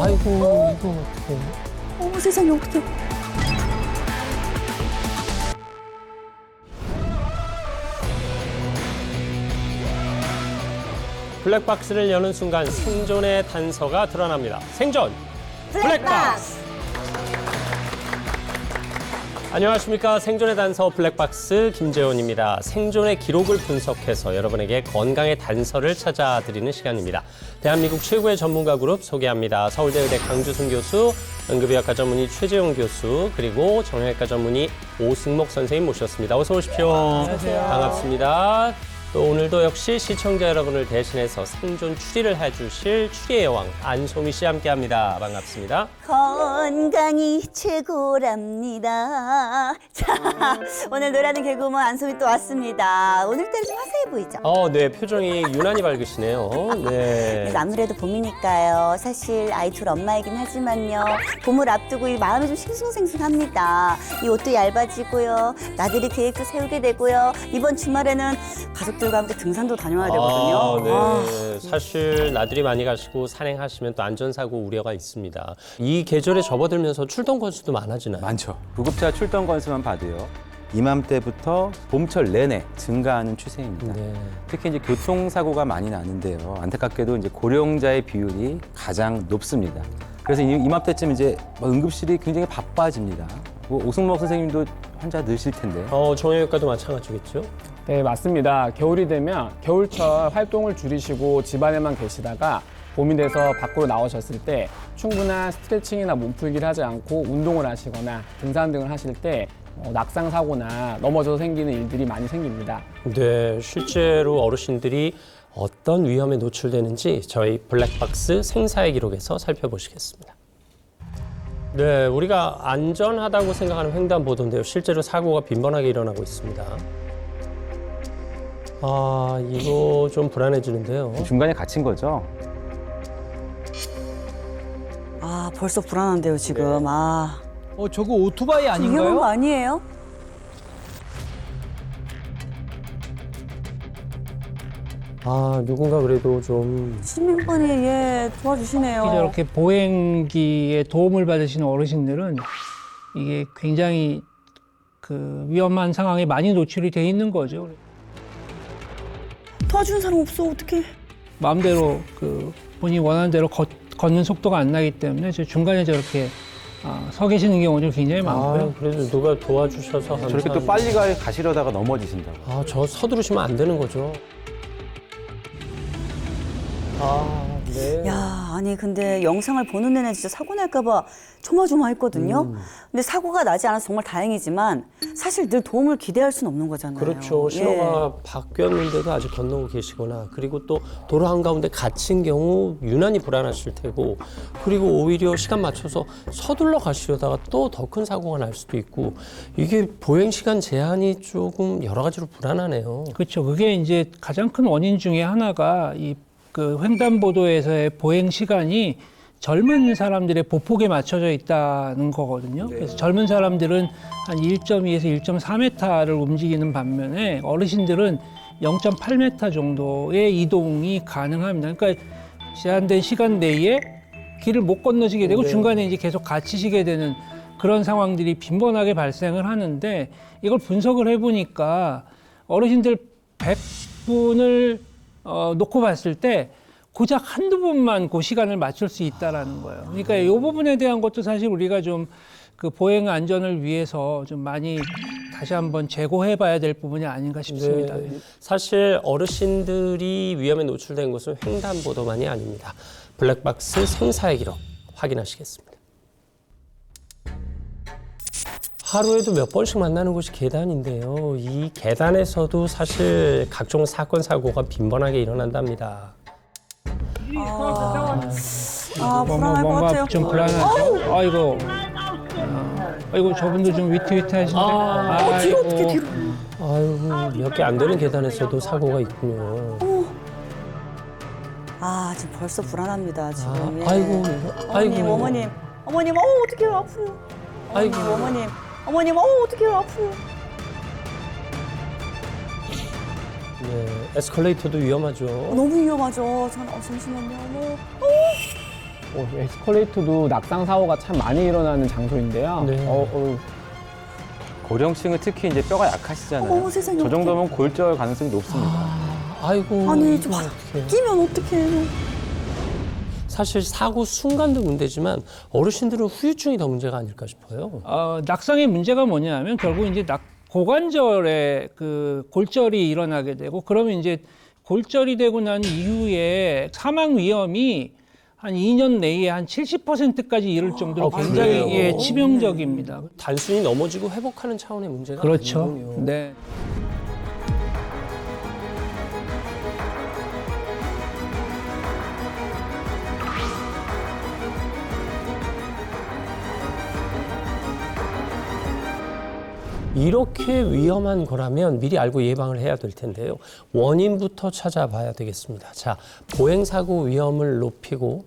아이고, 이거 어떡해. 어머 세상에 어떡해. 블랙박스를 여는 순간 생존의 단서가 드러납니다. 생존 블랙박스! 안녕하십니까. 생존의 단서 블랙박스 김재원입니다. 생존의 기록을 분석해서 여러분에게 건강의 단서를 찾아드리는 시간입니다. 대한민국 최고의 전문가 그룹 소개합니다. 서울대 의대 강주순 교수, 응급의학과 전문의 최재용 교수, 그리고 정형외과 전문의 오승목 선생님 모셨습니다. 어서 오십시오. 안녕하세요. 반갑습니다. 또 오늘도 역시 시청자 여러분을 대신해서 생존 추리를 해주실 추리의 여왕 안소미 씨 함께합니다. 반갑습니다. 건강이 최고랍니다. 자, 오늘 노래하는 개그우먼 안소미 또 왔습니다. 오늘따라 좀 화사해 보이죠? 네, 표정이 유난히 밝으시네요. 네. 그래서 아무래도 봄이니까요. 사실 아이 둘 엄마이긴 하지만요. 봄을 앞두고 이 마음이 좀 싱숭생숭합니다. 이 옷도 얇아지고요. 나들이 계획도 세우게 되고요. 이번 주말에는 가족들과 함께 등산도 다녀와야 되거든요. 네. 사실 나들이 많이 가시고 산행하시면 또 안전사고 우려가 있습니다. 이 계절에 접어들면서 출동 건수도 많아지나요? 많죠. 구급차 출동 건수만 봐도요. 이맘때부터 봄철 내내 증가하는 추세입니다. 네. 특히 이제 교통사고가 많이 나는데요. 안타깝게도 이제 고령자의 비율이 가장 높습니다. 그래서 이맘때쯤 이제 응급실이 굉장히 바빠집니다. 오승목 선생님도 환자 넣으실 텐데. 정형외과도 마찬가지겠죠? 네, 맞습니다. 겨울이 되면 겨울철 활동을 줄이시고 집안에만 계시다가 봄이 돼서 밖으로 나오셨을 때 충분한 스트레칭이나 몸풀기를 하지 않고 운동을 하시거나 등산 등을 하실 때 낙상 사고나 넘어져서 생기는 일들이 많이 생깁니다. 네, 실제로 어르신들이 어떤 위험에 노출되는지 저희 블랙박스 생사의 기록에서 살펴보시겠습니다. 네, 우리가 안전하다고 생각하는 횡단보도인데요. 실제로 사고가 빈번하게 일어나고 있습니다. 이거 좀 불안해지는데요. 중간에 갇힌 거죠. 벌써 불안한데요, 지금. 저거 오토바이 위험한 거 아닌가요? 아니에요? 누군가 그래도 좀 시민분이 도와주시네요. 저렇게 보행기에 도움을 받으시는 어르신들은 이게 굉장히 그 위험한 상황에 많이 노출이 돼 있는 거죠. 도와주는 사람 없어, 어떡해. 마음대로 그 본인이 원하는 대로 걷는 속도가 안 나기 때문에 저 중간에 저렇게 서 계시는 경우도 굉장히 많고요. 그래도 누가 도와주셔서 감사합니다. 저렇게 또 빨리 가시려다가 넘어지신다고. 저 서두르시면 안 되는 거죠. 네. 야, 아니 근데 영상을 보는 내내 진짜 사고 날까봐 조마조마했거든요. 근데 사고가 나지 않아서 정말 다행이지만 사실 늘 도움을 기대할 수는 없는 거잖아요. 그렇죠. 신호가 바뀌었는데도 아직 건너고 계시거나, 그리고 또 도로 한가운데 갇힌 경우 유난히 불안하실 테고, 그리고 오히려 시간 맞춰서 서둘러 가시려다가 또 더 큰 사고가 날 수도 있고, 이게 보행 시간 제한이 조금 여러 가지로 불안하네요. 그렇죠. 그게 이제 가장 큰 원인 중에 하나가 그 횡단보도에서의 보행 시간이 젊은 사람들의 보폭에 맞춰져 있다는 거거든요. 그래서 젊은 사람들은 한 1.2에서 1.4m를 움직이는 반면에 어르신들은 0.8m 정도의 이동이 가능합니다. 그러니까 제한된 시간 내에 길을 못 건너시게 되고 중간에 이제 계속 갇히시게 되는 그런 상황들이 빈번하게 발생을 하는데, 이걸 분석을 해보니까 어르신들 100분을 놓고 봤을 때 고작 한두 번만 그 시간을 맞출 수 있다라는 거예요. 그러니까 이 부분에 대한 것도 사실 우리가 좀 그 보행 안전을 위해서 좀 많이 다시 한번 재고해 봐야 될 부분이 아닌가 싶습니다. 네. 사실 어르신들이 위험에 노출된 것은 횡단보도만이 아닙니다. 블랙박스 생사의 기록 확인하시겠습니다. 하루에도 몇 번씩 만나는 곳이 계단인데요. 이 계단에서도 사실 각종 사건, 사고가 빈번하게 일어난답니다. 불안할 것 뭔가 같아요. 좀 불안하죠. 아이고 저분도 좀 위태위태하신데. 뒤로 어떻게 뒤로. 몇 개 안 되는 계단에서도 사고가 있군요. 지금 벌써 불안합니다, 지금. 예. 아이고. 어머님, 어떡해요, 아프요. 아이고. 어머님, 어떡해요, 아프요. 네, 에스컬레이터도 위험하죠. 너무 위험하죠. 잠시만요. 에스컬레이터도 낙상 사고가 참 많이 일어나는 장소인데요. 네. 고령층은 특히 이제 뼈가 약하시잖아요. 어머, 세상에, 저 정도면 골절 가능성이 높습니다. 아이고. 아니, 좀 이거 확 어떡해요. 끼면 어떡해. 사실 사고 순간도 문제지만 어르신들은 후유증이 더 문제가 아닐까 싶어요. 낙상의 문제가 뭐냐면 결국 이제 고관절에 그 골절이 일어나게 되고 그러면 이제 골절이 되고 난 이후에 사망 위험이 한 2년 내에 한 70%까지 이를 정도로 굉장히 그래요? 치명적입니다. 단순히 넘어지고 회복하는 차원의 문제가 그렇죠. 아니군요. 네. 이렇게 위험한 거라면 미리 알고 예방을 해야 될 텐데요. 원인부터 찾아봐야 되겠습니다. 자, 보행사고 위험을 높이고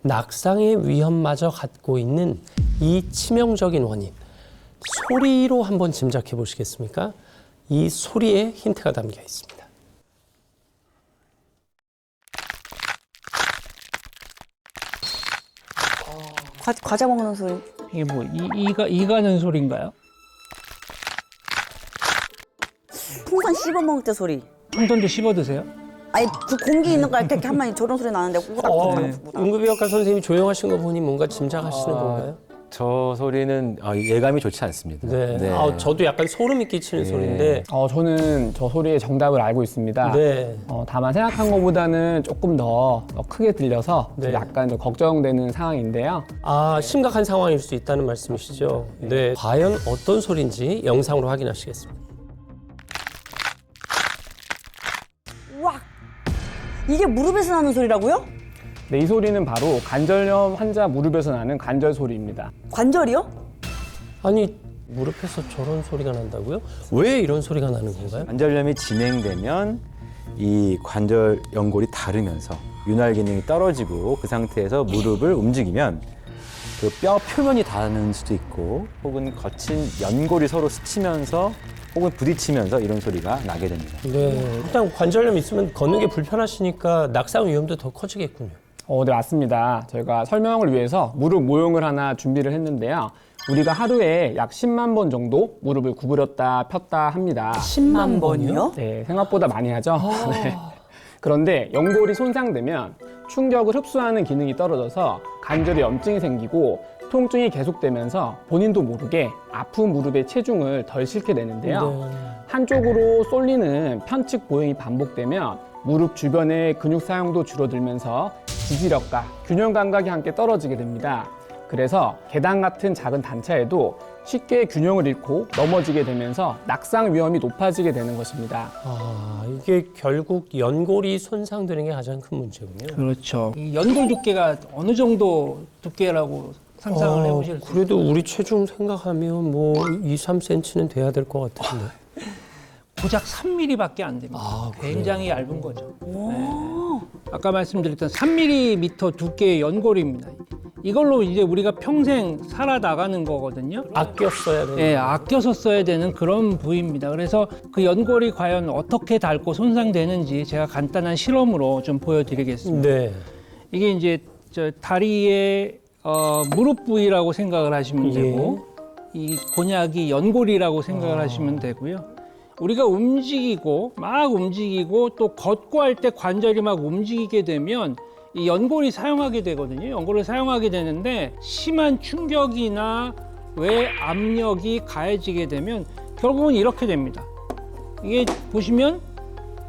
낙상의 위험마저 갖고 있는 이 치명적인 원인. 소리로 한번 짐작해 보시겠습니까? 이 소리에 힌트가 담겨 있습니다. 과자 먹는 소리. 이게 뭐 이 가는 소리인가요? 풍선 씹어 먹을 때 소리. 풍선도 씹어 드세요? 아니, 그 공기 있는 거 이렇게 한마디 저런 소리 나는데 우닥우닥. 네. 응급의학과 선생님이 조용하신 거 보니 뭔가 짐작하시는 건가요? 저 소리는 예감이 좋지 않습니다. 네. 저도 약간 소름이 끼치는 소리인데. 저는 저 소리의 정답을 알고 있습니다. 네. 다만 생각한 것보다는 조금 더 크게 들려서 네. 약간 좀 걱정되는 상황인데요. 심각한 상황일 수 있다는 말씀이시죠? 네. 과연 어떤 소리인지 영상으로 확인하시겠습니다. 우와. 이게 무릎에서 나는 소리라고요? 네, 이 소리는 바로 관절염 환자 무릎에서 나는 관절 소리입니다. 관절이요? 아니, 무릎에서 저런 소리가 난다고요? 왜 이런 소리가 나는 건가요? 관절염이 진행되면 이 관절 연골이 닳으면서 윤활 기능이 떨어지고 그 상태에서 무릎을 움직이면 그 뼈 표면이 닿는 수도 있고 혹은 거친 연골이 서로 스치면서 혹은 부딪히면서 이런 소리가 나게 됩니다. 네. 일단 관절염 있으면 걷는 게 불편하시니까 낙상 위험도 더 커지겠군요. 네, 맞습니다. 저희가 설명을 위해서 무릎 모형을 하나 준비를 했는데요. 우리가 하루에 약 10만 번 정도 무릎을 구부렸다 폈다 합니다. 10만 번이요? 네, 생각보다 많이 하죠. 네. 그런데 연골이 손상되면 충격을 흡수하는 기능이 떨어져서 관절에 염증이 생기고 통증이 계속되면서 본인도 모르게 아픈 무릎에 체중을 덜 싣게 되는데요. 한쪽으로 쏠리는 편측 보행이 반복되면 무릎 주변의 근육 사용도 줄어들면서 지지력과 균형 감각이 함께 떨어지게 됩니다. 그래서 계단 같은 작은 단차에도 쉽게 균형을 잃고 넘어지게 되면서 낙상 위험이 높아지게 되는 것입니다. 이게 결국 연골이 손상되는 게 가장 큰 문제군요. 그렇죠. 이 연골 두께가 어느 정도 두께라고 상상을 해보실 수 있어요? 그래도 우리 체중 생각하면 뭐 2, 3cm는 돼야 될 것 같은데. 고작 3mm밖에 안 됩니다. 굉장히 얇은 거죠. 네. 아까 말씀드렸던 3mm 두께의 연골입니다. 이걸로 이제 우리가 평생 살아나가는 거거든요. 아껴 써야 되는. 네, 아껴서 써야 되는 그런 부위입니다. 그래서 그 연골이 과연 어떻게 닳고 손상되는지 제가 간단한 실험으로 좀 보여드리겠습니다. 네. 이게 이제 저 다리의 무릎 부위라고 생각을 하시면 되고 이 곤약이 연골이라고 생각을 하시면 되고요. 우리가 움직이고 또 걷고 할 때 관절이 막 움직이게 되면 이 연골이 사용하게 되거든요. 연골을 사용하게 되는데 심한 충격이나 외 압력이 가해지게 되면 결국은 이렇게 됩니다. 이게 보시면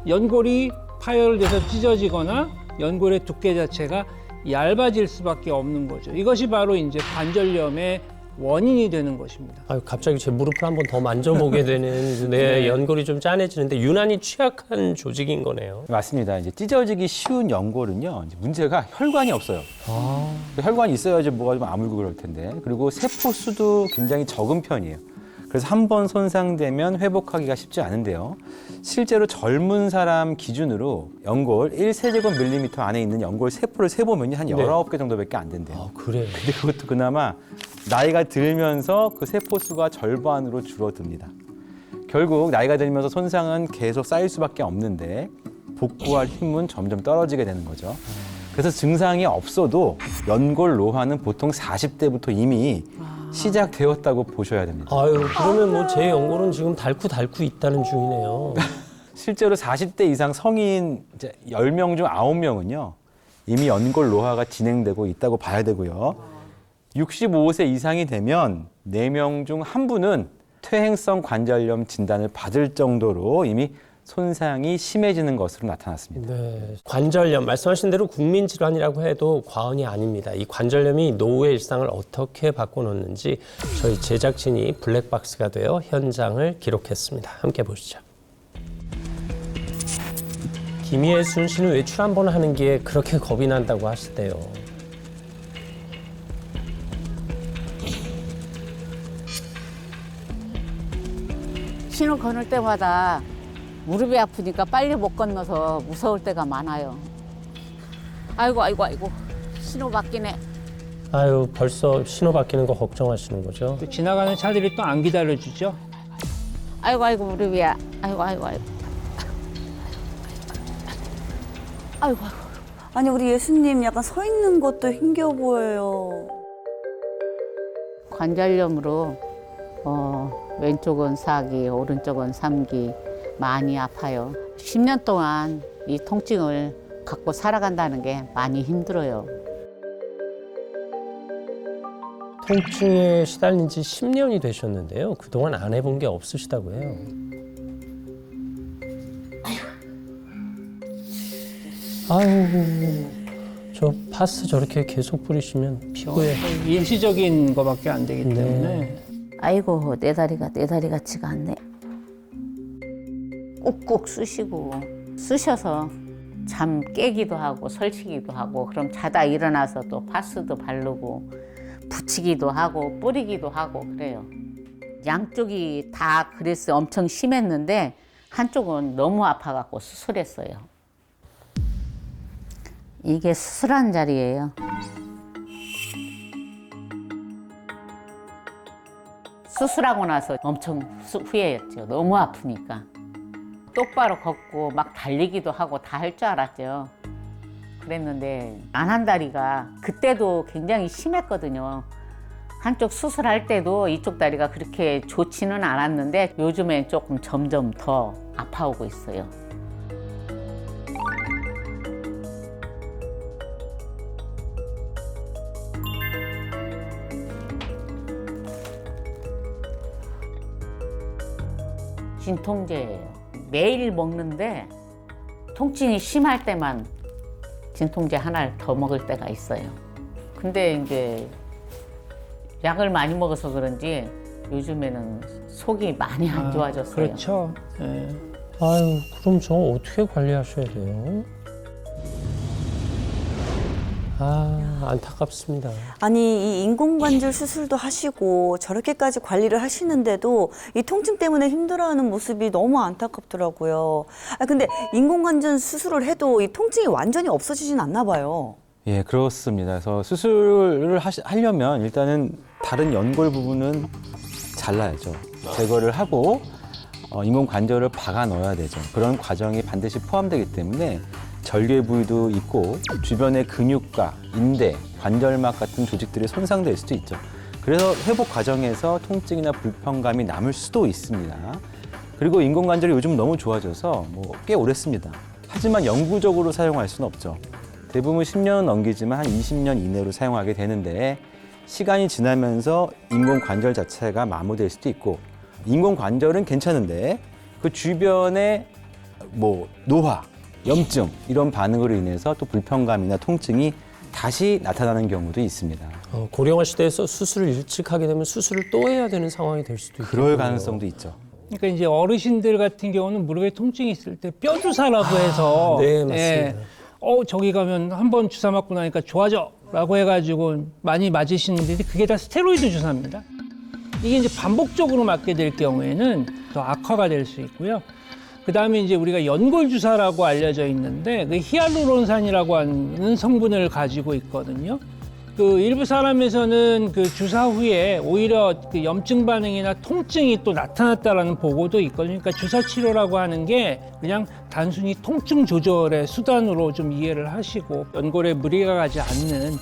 연골이 파열돼서 찢어지거나 연골의 두께 자체가 얇아질 수밖에 없는 거죠. 이것이 바로 이제 관절염의 원인이 되는 것입니다. 갑자기 제 무릎을 한번 더 만져보게 되는 네, 연골이 좀 짠해지는데 유난히 취약한 조직인 거네요. 맞습니다. 이제 찢어지기 쉬운 연골은요, 이제 문제가 혈관이 없어요. 혈관이 있어야지 뭐가 좀 아물고 그럴 텐데. 그리고 세포 수도 굉장히 적은 편이에요. 그래서 한 번 손상되면 회복하기가 쉽지 않은데요. 실제로 젊은 사람 기준으로 연골 1세제곱밀리미터 안에 있는 연골 세포를 세보면 한 19개 정도밖에 안 된대요. 그래요? 근데 그것도 그나마 나이가 들면서 그 세포 수가 절반으로 줄어듭니다. 결국 나이가 들면서 손상은 계속 쌓일 수밖에 없는데 복구할 힘은 점점 떨어지게 되는 거죠. 그래서 증상이 없어도 연골 노화는 보통 40대부터 이미 시작되었다고 보셔야 됩니다. 아유, 그러면 뭐 제 연골은 지금 닳고 있다는 중이네요. 실제로 40대 이상 성인 이제 10명 중 9명은요. 이미 연골 노화가 진행되고 있다고 봐야 되고요. 65세 이상이 되면 4명 중 1분은 퇴행성 관절염 진단을 받을 정도로 이미 손상이 심해지는 것으로 나타났습니다. 네, 관절염 말씀하신 대로 국민 질환이라고 해도 과언이 아닙니다. 이 관절염이 노후의 일상을 어떻게 바꿔놓는지 저희 제작진이 블랙박스가 되어 현장을 기록했습니다. 함께 보시죠. 김희애순 씨는 외출 한 번 하는 게 그렇게 겁이 난다고 하시대요. 신호 건널 때마다 무릎이 아프니까 빨리 못 건너서 무서울 때가 많아요. 아이고 신호 바뀌네. 아유, 벌써 신호 바뀌는 거 걱정하시는 거죠? 또 지나가는 차들이 또 안 기다려주죠. 아이고 무릎이야. 아이고. 아니 우리 예수님 약간 서 있는 것도 힘겨워 보여요. 관절염으로 왼쪽은 4기, 오른쪽은 3기 많이 아파요. 10년 동안 이 통증을 갖고 살아간다는 게 많이 힘들어요. 통증에 시달린 지 10년이 되셨는데요. 그동안 안 해본 게 없으시다고 해요. 아유, 저 파스 저렇게 계속 뿌리시면 피부에. 일시적인 거밖에 안 되기 네. 때문에. 아이고 내 다리가 같지가 않네. 꾹꾹 쑤셔서 잠 깨기도 하고 설치기도 하고 그럼 자다 일어나서 또 파스도 바르고 붙이기도 하고 뿌리기도 하고 그래요. 양쪽이 다 그랬어요. 엄청 심했는데 한쪽은 너무 아파갖고 수술했어요. 이게 수술한 자리예요. 수술하고 나서 엄청 후회했죠. 너무 아프니까. 똑바로 걷고 막 달리기도 하고 다 할 줄 알았죠. 그랬는데 안 한 다리가 그때도 굉장히 심했거든요. 한쪽 수술할 때도 이쪽 다리가 그렇게 좋지는 않았는데 요즘엔 조금 점점 더 아파오고 있어요. 진통제예요. 매일 먹는데 통증이 심할 때만 진통제 하나를 더 먹을 때가 있어요. 근데 이제 약을 많이 먹어서 그런지 요즘에는 속이 많이 안 좋아졌어요. 그렇죠. 예. 아유, 그럼 저 어떻게 관리하셔야 돼요? 아, 안타깝습니다. 아니 이 인공관절 수술도 하시고 저렇게까지 관리를 하시는데도 이 통증 때문에 힘들어하는 모습이 너무 안타깝더라고요. 아 근데 인공관절 수술을 해도 이 통증이 완전히 없어지진 않나 봐요. 예, 그렇습니다. 그래서 수술을 하려면 일단은 다른 연골 부분은 잘라야죠. 제거를 하고 인공관절을 박아 넣어야 되죠. 그런 과정이 반드시 포함되기 때문에 절개 부위도 있고 주변의 근육과 인대, 관절막 같은 조직들이 손상될 수도 있죠. 그래서 회복 과정에서 통증이나 불편감이 남을 수도 있습니다. 그리고 인공관절이 요즘 너무 좋아져서 꽤 오래 씁니다. 하지만 영구적으로 사용할 수는 없죠. 대부분 10년은 넘기지만 한 20년 이내로 사용하게 되는데 시간이 지나면서 인공관절 자체가 마모될 수도 있고 인공관절은 괜찮은데 그 주변에 노화, 염증 이런 반응으로 인해서 또 불편감이나 통증이 다시 나타나는 경우도 있습니다. 고령화 시대에서 수술을 일찍 하게 되면 수술을 또 해야 되는 상황이 될 수도 있고 그럴 가능성도 있죠. 그러니까 이제 어르신들 같은 경우는 무릎에 통증이 있을 때 뼈 주사라고 해서 네, 맞습니다. 저기 가면 한 번 주사 맞고 나니까 좋아져라고 해가지고 많이 맞으시는데 그게 다 스테로이드 주사입니다. 이게 이제 반복적으로 맞게 될 경우에는 더 악화가 될 수 있고요. 그다음에 이제 우리가 연골 주사라고 알려져 있는데 그 히알루론산이라고 하는 성분을 가지고 있거든요. 그 일부 사람에서는 그 주사 후에 오히려 그 염증 반응이나 통증이 또 나타났다라는 보고도 있거든요. 그러니까 주사 치료라고 하는 게 그냥 단순히 통증 조절의 수단으로 좀 이해를 하시고 연골에 무리가 가지 않는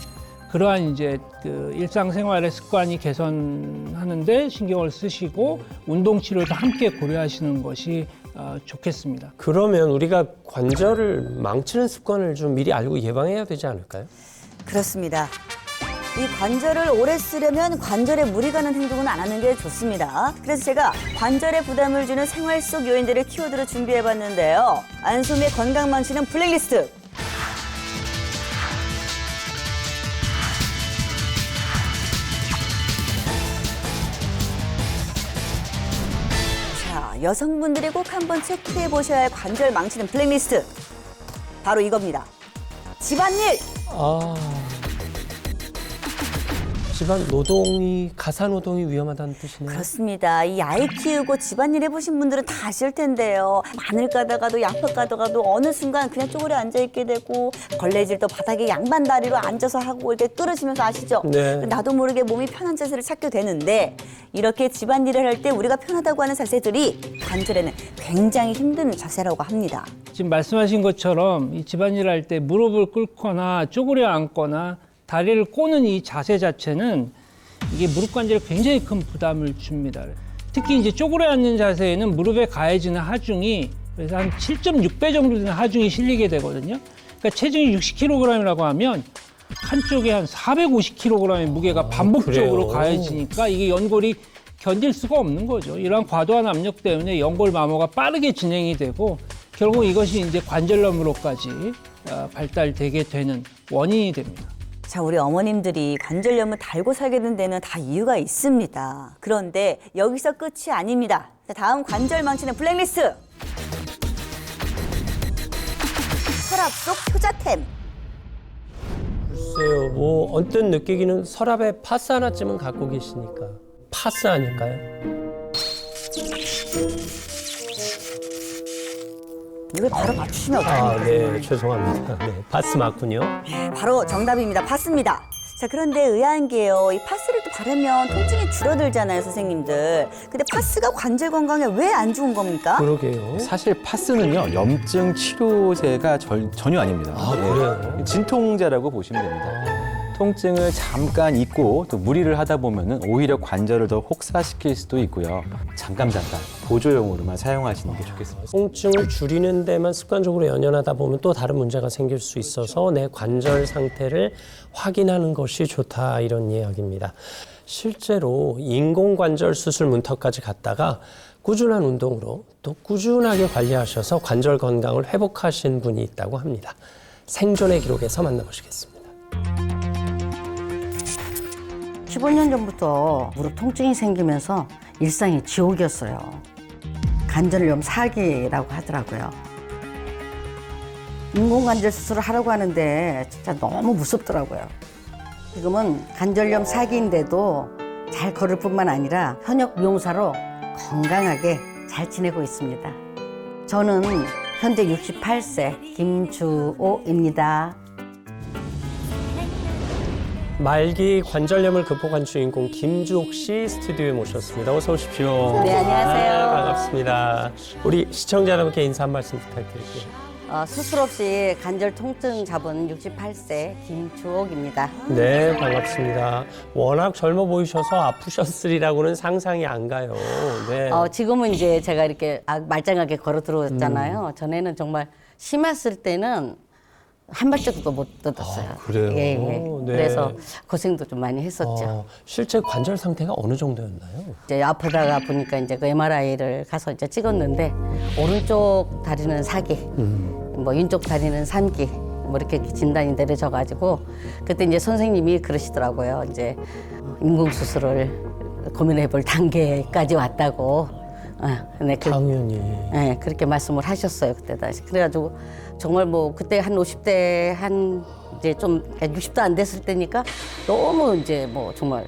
그러한 이제 그 일상생활의 습관이 개선하는데 신경을 쓰시고 운동 치료도 함께 고려하시는 것이 좋겠습니다. 그러면 우리가 관절을 망치는 습관을 좀 미리 알고 예방해야 되지 않을까요? 그렇습니다. 이 관절을 오래 쓰려면 관절에 무리 가는 행동은 안 하는 게 좋습니다. 그래서 제가 관절에 부담을 주는 생활 속 요인들을 키워드로 준비해봤는데요. 안소미의 건강 망치는 블랙리스트. 자, 여성분들이 꼭 한번 체크해 보셔야 할 관절 망치는 블랙리스트. 바로 이겁니다. 집안일. 집안 노동이 가사 노동이 위험하다는 뜻이네요. 그렇습니다. 이 아이 키우고 집안일 해보신 분들은 다 아실 텐데요. 마늘 까다가도 양파 까다가도 어느 순간 그냥 쪼그려 앉아있게 되고 걸레질도 바닥에 양반 다리로 앉아서 하고 이렇게 떨어지면서 아시죠? 네. 나도 모르게 몸이 편한 자세를 찾게 되는데 이렇게 집안일을 할 때 우리가 편하다고 하는 자세들이 관절에는 굉장히 힘든 자세라고 합니다. 지금 말씀하신 것처럼 이 집안일 할 때 무릎을 꿇거나 쪼그려 앉거나 다리를 꼬는 이 자세 자체는 이게 무릎 관절에 굉장히 큰 부담을 줍니다. 특히 이제 쪼그려 앉는 자세에는 무릎에 가해지는 하중이 그래서 한 7.6배 정도 되는 하중이 실리게 되거든요. 그러니까 체중이 60kg이라고 하면 한쪽에 한 450kg의 무게가 반복적으로 그래요? 가해지니까 이게 연골이 견딜 수가 없는 거죠. 이러한 과도한 압력 때문에 연골 마모가 빠르게 진행이 되고 결국 이것이 이제 관절염으로까지 발달되게 되는 원인이 됩니다. 자, 우리 어머님들이 관절염을 달고 살게 된 데는 다 이유가 있습니다. 그런데 여기서 끝이 아닙니다. 자, 다음 관절 망치는 블랙리스트. 서랍 속 효자템. 글쎄요, 뭐 언뜻 느끼기는 서랍에 파스 하나쯤은 갖고 계시니까 파스 아닐까요? 이걸 바로 맞추시면 어떡합니까? 네, 죄송합니다. 네, 파스 맞군요. 바로 정답입니다. 파스입니다. 자, 그런데 의아한 게요. 이 파스를 또 바르면 통증이 줄어들잖아요, 선생님들. 근데 파스가 관절 건강에 왜 안 좋은 겁니까? 그러게요. 사실 파스는요 염증 치료제가 전혀 아닙니다. 그래요? 진통제라고 보시면 됩니다. 통증을 잠깐 잊고 또 무리를 하다 보면은 오히려 관절을 더 혹사시킬 수도 있고요. 잠깐 보조용으로만 사용하시는 게 좋겠습니다. 통증을 줄이는 데만 습관적으로 연연하다 보면 또 다른 문제가 생길 수 있어서 내 관절 상태를 확인하는 것이 좋다 이런 이야기입니다. 실제로 인공관절 수술 문턱까지 갔다가 꾸준한 운동으로 또 꾸준하게 관리하셔서 관절 건강을 회복하신 분이 있다고 합니다. 생존의 기록에서 만나보시겠습니다. 15년 전부터 무릎 통증이 생기면서 일상이 지옥이었어요. 관절염 4기라고 하더라고요. 인공관절 수술을 하려고 하는데 진짜 너무 무섭더라고요. 지금은 관절염 4기인데도 잘 걸을 뿐만 아니라 현역 미용사로 건강하게 잘 지내고 있습니다. 저는 현재 68세 김주호입니다. 말기 관절염을 극복한 주인공 김주옥 씨 스튜디오에 모셨습니다. 어서 오십시오. 네, 안녕하세요. 반갑습니다. 우리 시청자 여러분께 인사 한 말씀 부탁드릴게요. 수술 없이 관절 통증 잡은 68세 김주옥입니다. 네, 반갑습니다. 워낙 젊어 보이셔서 아프셨으리라고는 상상이 안 가요. 네. 지금은 이제 제가 이렇게 말짱하게 걸어 들어왔잖아요. 전에는 정말 심했을 때는 한 발짝도 못 뜯었어요. 그래요? 예, 예. 네. 그래서 고생도 좀 많이 했었죠. 실제 관절 상태가 어느 정도였나요? 이제 아프다가 보니까 이제 그 MRI를 가서 이제 찍었는데 오른쪽 다리는 4기, 뭐 왼쪽 다리는 3기, 뭐 이렇게 진단이 내려져가지고 그때 이제 선생님이 그러시더라고요. 이제 인공 수술을 고민해볼 단계까지 왔다고. 네, 당연히. 네, 그렇게 말씀을 하셨어요 그때 다시. 그래가지고 정말 뭐 그때 한 50대 한 이제 좀 60도 안 됐을 때니까 너무 이제 뭐 정말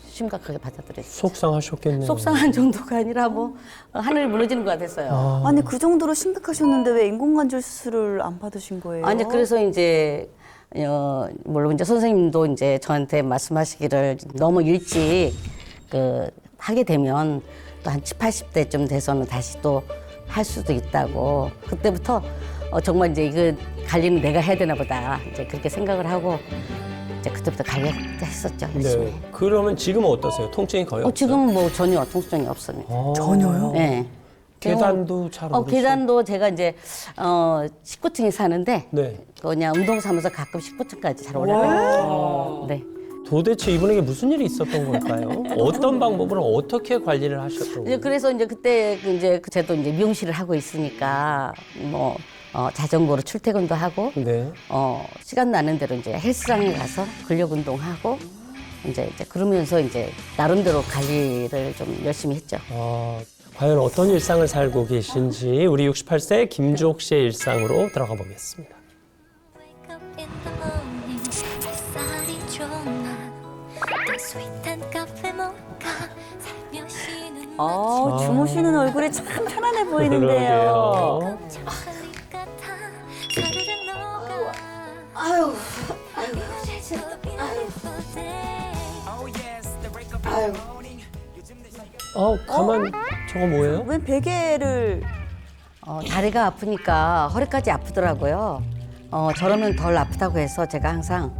심각하게 받아들였어요. 속상하셨겠네요. 속상한 정도가 아니라 뭐 하늘이 무너지는 것 같았어요. 아니, 그 정도로 심각하셨는데 왜 인공관절 수술을 안 받으신 거예요? 아니 그래서 이제 물론 이제 선생님도 이제 저한테 말씀하시기를 너무 일찍 하게 되면 또 한 70, 80대쯤 돼서는 다시 또 할 수도 있다고. 그때부터 정말 이제 이거 관리는 내가 해야 되나 보다. 이제 그렇게 생각을 하고 이제 그때부터 관리했었죠. 열심히. 네. 그러면 지금은 어떠세요? 통증이 거의 없어요? 지금은 뭐 전혀 통증이 없습니다. 전혀요? 네. 계단도 잘 오르시고? 계단도 제가 이제 19층에 사는데 네. 그냥 운동 삼아서 가끔 19층까지 잘 올라가요. 네. 도대체 이분에게 무슨 일이 있었던 걸까요? 어떤 방법으로 어떻게 관리를 하셨던 이제 거예요? 그래서 이제 그때 이제 저도 이제 미용실을 하고 있으니까 뭐 자전거로 출퇴근도 하고 네. 시간 나는 대로 이제 헬스장에 가서 근력 운동하고 이제 그러면서 이제 나름대로 관리를 좀 열심히 했죠. 과연 어떤 일상을 살고 계신지 우리 68세 김주옥 씨의 일상으로 들어가 보겠습니다. Wake up in the morning, 햇살이 좋나 따스한 카페 모카 살며 쉬는 주무시는 얼굴이 참 편안해 보이는데요. 그러게요. 초콜릿 같아 사르르 녹아 아유, 가만 저거 뭐예요? 왜 베개를 다리가 아프니까 허리까지 아프더라고요. 저러면 덜 아프다고 해서 제가 항상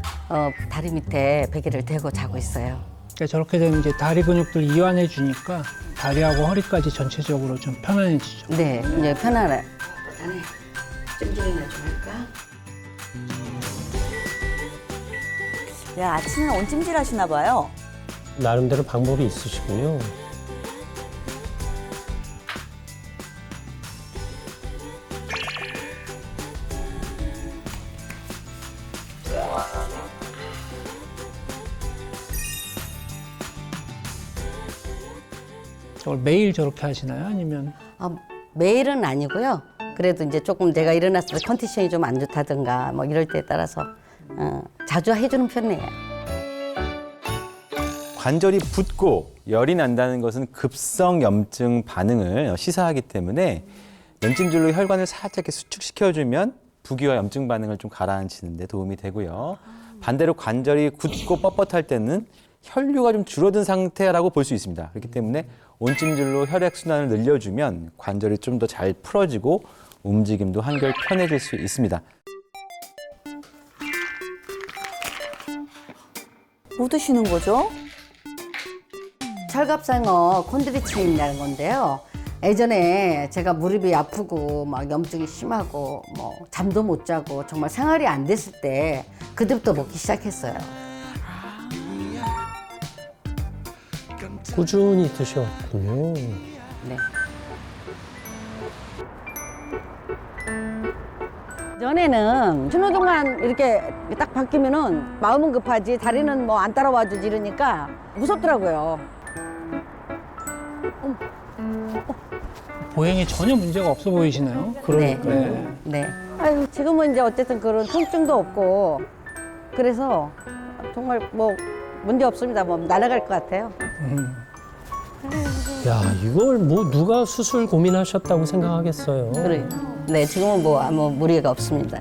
다리 밑에 베개를 대고 자고 있어요. 그러니까 저렇게 되면 이제 다리 근육들 이완해 주니까 다리하고 허리까지 전체적으로 좀 편안해지죠. 네, 이제 편안해. 안에 찜질이나 좀 할까? 야, 아침에 온찜질 하시나 봐요. 나름대로 방법이 있으시군요. 저걸 매일 저렇게 하시나요? 아니면 매일은 아니고요. 그래도 이제 조금 내가 일어났을 때 컨디션이 좀 안 좋다든가 뭐 이럴 때에 따라서 자주 해주는 편이에요. 관절이 붓고 열이 난다는 것은 급성 염증 반응을 시사하기 때문에 염증질로 혈관을 살짝 이렇게 수축시켜주면 부기와 염증 반응을 좀 가라앉히는 데 도움이 되고요. 반대로 관절이 굳고 뻣뻣할 때는 혈류가 좀 줄어든 상태라고 볼 수 있습니다. 그렇기 때문에 온찜질로 혈액순환을 늘려주면 관절이 좀 더 잘 풀어지고 움직임도 한결 편해질 수 있습니다. 뭐 드시는 거죠? 철갑상어 콘드리친이라는 건데요. 예전에 제가 무릎이 아프고 막 염증이 심하고 뭐 잠도 못 자고 정말 생활이 안 됐을 때 그때부터 먹기 시작했어요. 꾸준히 드셨군요. 네. 전에는 신호등만 이렇게 딱 바뀌면은 마음은 급하지 다리는 뭐 안 따라와 주지 이러니까 무섭더라고요. 보행에 전혀 문제가 없어 보이시나요? 그러니까요. 네. 네. 아유, 지금은 이제 어쨌든 그런 통증도 없고 그래서 정말 뭐 문제 없습니다. 뭐 날아갈 것 같아요. 야, 이걸 뭐 누가 수술 고민하셨다고 생각하겠어요. 그래. 네, 지금은 뭐 아무 무리가 없습니다.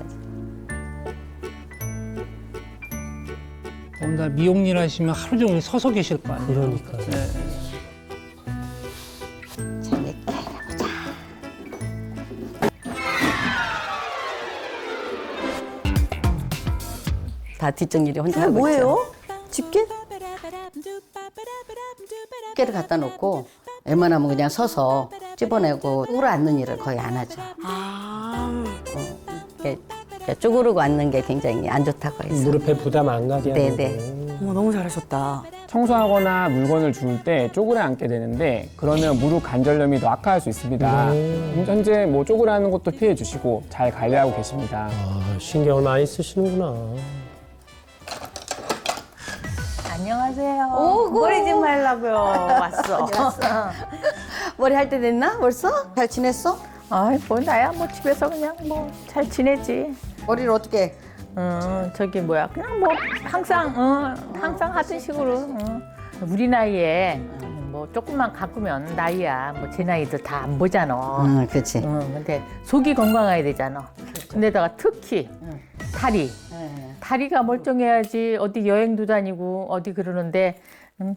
더군다나 미용일 하시면 하루 종일 서서 계실 거 아니에요? 그러니까요. 재밌게 해보자. 다 뒷정리를 혼자 그게 하고 뭐예요? 집게? 집게를 갖다 놓고 웬만하면 그냥 서서 찝어내고 쭈그러 앉는 일을 거의 안 하죠. 이렇게 쭈그르고 앉는 게 굉장히 안 좋다고 해서. 무릎에 부담 안 가게 하는 네. 거. 어머, 너무 잘하셨다. 청소하거나 물건을 주울 때 쪼그려 앉게 되는데 그러면 무릎 관절염이 더 악화할 수 있습니다. 현재 뭐 쪼그려 앉는 것도 피해 주시고 잘 관리하고 계십니다. 아, 신경을 많이 쓰시는구나. 안녕하세요. 머리 좀 하려고요. 왔어. 머리 할 때 됐나 벌써? 잘 지냈어? 아이 뭐 나야 뭐 집에서 그냥 뭐 잘 지내지. 머리를 어떻게? 저기 뭐야 그냥 뭐 항상 하던 식으로. 우리 나이에 뭐 조금만 가꾸면 나이야. 뭐 제 나이도 다 안 보잖아. 그렇지. 근데 속이 건강해야 되잖아. 근데다가 특히 다리. 다리가 멀쩡해야지 어디 여행도 다니고 어디 그러는데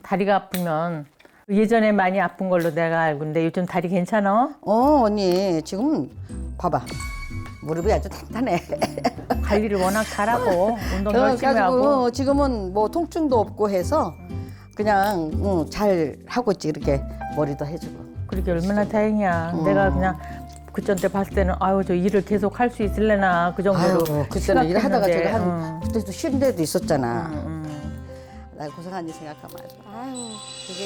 다리가 아프면 예전에 많이 아픈 걸로 내가 알고 있는데 요즘 다리 괜찮아? 언니 지금 봐봐. 무릎이 아주 탄탄해. 관리를 워낙 잘하고 운동 열심히 하고 그래가지고 지금은 뭐 통증도 없고 해서 그냥 잘 하고 있지. 이렇게 머리도 해주고. 그러게 얼마나 다행이야. 내가 그냥 그전 때 봤을 때는 아유 저 일을 계속 할 수 있을래나 그 정도로 그때는 일하다가 심각했는데, 제가 한 그때도 쉬는 데도 있었잖아. 나 고생한 일 생각하면 아유 그게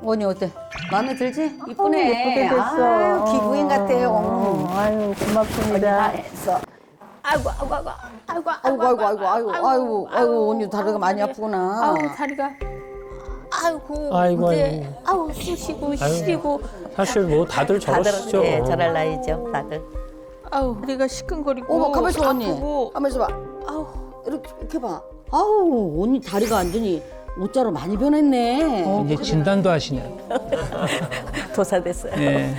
언니 어때? 마음에 들지? 이쁘네. 예쁘게 됐어. 아유, 기부인 같아요. 아유 고맙습니다. 했어. 아이고 언니 다리가 많이 아프구나. 아우 다리가 아이고 아이고, 그게 아이고. 아우 쑤시고 시리고 사실 뭐 다들 저러시죠. 예, 잘할 나이죠, 다들. 아우 다리가 시큰거리고 어머, 가만 있어, 언니. 아프고. 가만 있어 봐. 아우 이렇게 봐. 아우, 언니 다리가 완전히 옷자로 많이 변했네. 이제 진단도 하시네. 도사됐어요. 네.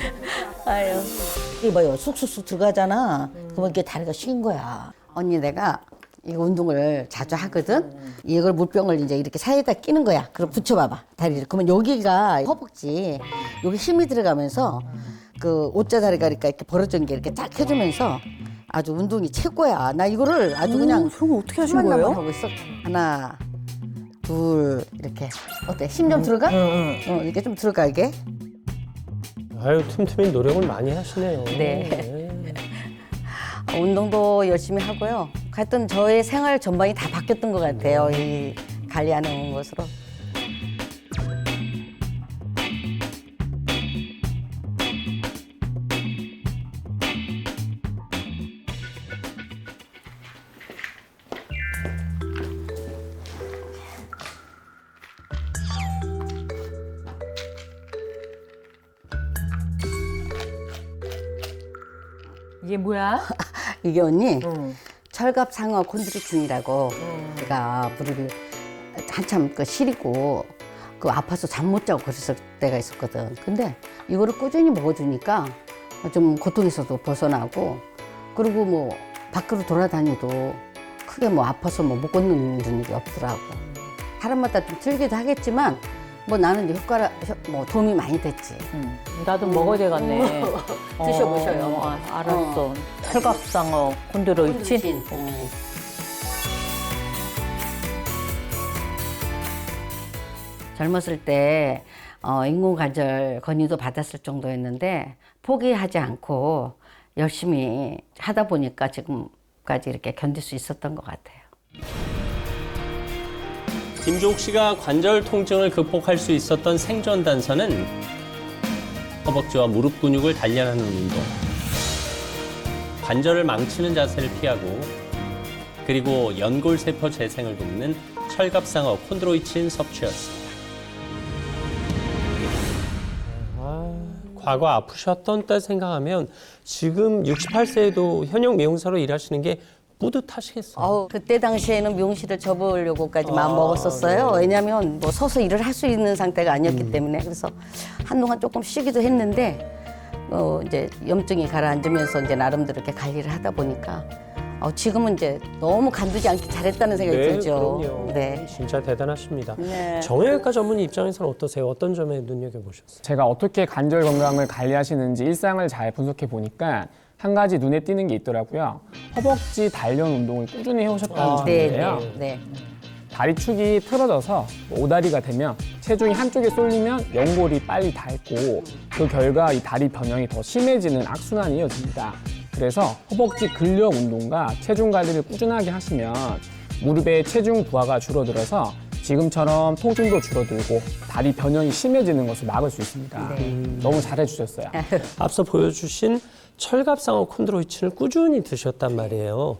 아유. 이게 봐요, 쑥쑥쑥 들어가잖아. 그러면 이게 다리가 쉰 거야. 언니 내가 이거 운동을 자주 하거든. 이걸 물병을 이제 이렇게 사이에다 끼는 거야. 그럼 붙여봐봐, 다리를. 그러면 여기가 허벅지, 여기 힘이 들어가면서 그 옷자 다리가 이렇게 벌어진 게 이렇게 딱 해주면서 아주 운동이 최고야. 나 이거를 아주 그냥 그럼 어떻게 하신 수만 거예요? 하고 있어. 하나, 둘, 이렇게. 어때? 힘 좀 들어가? 이렇게 좀 들어가, 이게. 아유, 틈틈이 노력을 많이 하시네요. 네. 운동도 열심히 하고요. 하여튼 저의 생활 전반이 다 바뀌었던 것 같아요. 이 관리하는 것으로. 이게 뭐야? 이게 언니 철갑상어 콘드로이틴이라고 제가 무릎이 한참 그 시리고 그 아파서 잠 못 자고 그랬을 때가 있었거든. 근데 이거를 꾸준히 먹어주니까 좀 고통에서도 벗어나고 그리고 뭐 밖으로 돌아다녀도 크게 뭐 아파서 뭐 못 걷는 일이 없더라고. 사람마다 좀 틀리기도 하겠지만 뭐 나는 이제 뭐 도움이 많이 됐지. 나도 먹어야 되겠네. 드셔보셔요. 알았어. 철갑상어 콘드로이친. 젊었을 때 인공관절 건의도 받았을 정도였는데 포기하지 않고 열심히 하다 보니까 지금까지 이렇게 견딜 수 있었던 것 같아요. 김종욱 씨가 관절 통증을 극복할 수 있었던 생존 단서는 허벅지와 무릎 근육을 단련하는 운동, 관절을 망치는 자세를 피하고 그리고 연골세포 재생을 돕는 철갑상어 콘드로이친 섭취였습니다. 과거 아프셨던 때 생각하면 지금 68세에도 현역 미용사로 일하시는 게 뿌듯하시겠어요. 그때 당시에는 미용실을 접으려고까지 마음 먹었었어요. 왜냐하면 뭐 서서 일을 할 수 있는 상태가 아니었기 때문에. 그래서 한동안 조금 쉬기도 했는데 이제 염증이 가라앉으면서 이제 나름대로 이렇게 관리를 하다 보니까 지금은 이제 너무 간두지 않게 잘했다는 생각이 들죠. 그럼요. 네. 진짜 대단하십니다. 네. 정형외과 전문의 입장에서는 어떠세요? 어떤 점에 눈여겨보셨어요? 제가 어떻게 관절 건강을 관리하시는지 일상을 잘 분석해 보니까 한 가지 눈에 띄는 게 있더라고요. 허벅지 단련 운동을 꾸준히 해오셨다는 점인데요. 네. 다리 축이 틀어져서 오다리가 되면 체중이 한쪽에 쏠리면 연골이 빨리 닳고 그 결과 이 다리 변형이 더 심해지는 악순환이 이어집니다. 그래서 허벅지 근력 운동과 체중 관리를 꾸준하게 하시면 무릎의 체중 부하가 줄어들어서 지금처럼 통증도 줄어들고 다리 변형이 심해지는 것을 막을 수 있습니다. 너무 잘해주셨어요. 앞서 보여주신 철갑상어 콘드로이친을 꾸준히 드셨단 말이에요.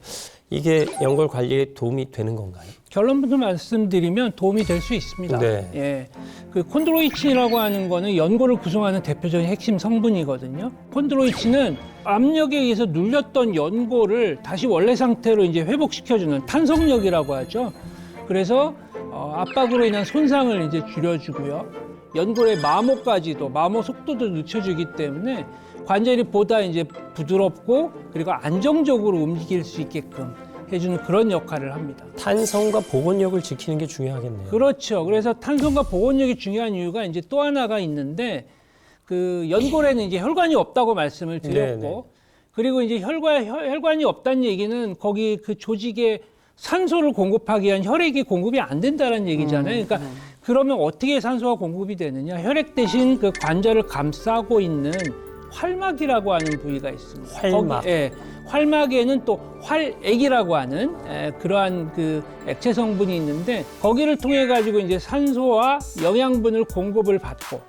이게 연골 관리에 도움이 되는 건가요? 결론부터 말씀드리면 도움이 될 수 있습니다. 네. 예. 그 콘드로이친이라고 하는 거는 연골을 구성하는 대표적인 핵심 성분이거든요. 콘드로이친은 압력에 의해서 눌렸던 연골을 다시 원래 상태로 이제 회복시켜주는 탄성력이라고 하죠. 그래서 압박으로 인한 손상을 이제 줄여주고요. 연골의 마모 속도도 늦춰주기 때문에 관절이 보다 이제 부드럽고 그리고 안정적으로 움직일 수 있게끔 해주는 그런 역할을 합니다. 탄성과 복원력을 지키는 게 중요하겠네요. 그렇죠. 그래서 탄성과 복원력이 중요한 이유가 이제 또 하나가 있는데 그 연골에는 이제 혈관이 없다고 말씀을 드렸고 네네. 그리고 이제 혈관이 없다는 얘기는 거기 그 조직에 산소를 공급하기 위한 혈액이 공급이 안 된다는 얘기잖아요. 그러니까 그러면 어떻게 산소가 공급이 되느냐? 혈액 대신 그 관절을 감싸고 있는 활막이라고 하는 부위가 있습니다. 활막. 활막에는 또 활액이라고 하는 그러한 그 액체 성분이 있는데 거기를 통해 가지고 이제 산소와 영양분을 공급을 받고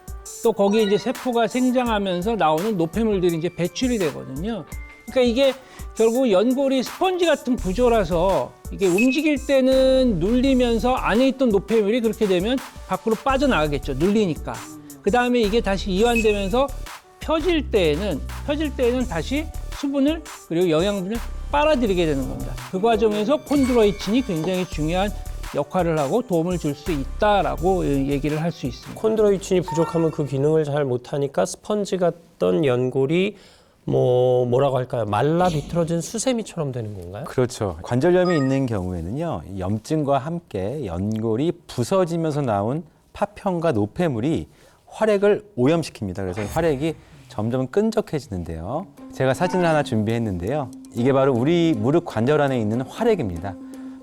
또 거기에 이제 세포가 생장하면서 나오는 노폐물들이 이제 배출이 되거든요. 그러니까 이게 결국 연골이 스펀지 같은 구조라서 이게 움직일 때는 눌리면서 안에 있던 노폐물이 그렇게 되면 밖으로 빠져나가겠죠. 눌리니까. 그 다음에 이게 다시 이완되면서 펴질 때에는 다시 수분을 그리고 영양분을 빨아들이게 되는 겁니다. 그 과정에서 콘드로이친이 굉장히 중요한 역할을 하고 도움을 줄 수 있다라고 얘기를 할 수 있습니다. 콘드로이친이 부족하면 그 기능을 잘 못하니까 스펀지 같던 연골이 뭐라고 할까요? 말라 비틀어진 수세미처럼 되는 건가요? 그렇죠. 관절염이 있는 경우에는요, 염증과 함께 연골이 부서지면서 나온 파편과 노폐물이 활액을 오염시킵니다. 그래서 활액이 점점 끈적해지는데요. 제가 사진을 하나 준비했는데요. 이게 바로 우리 무릎 관절 안에 있는 활액입니다.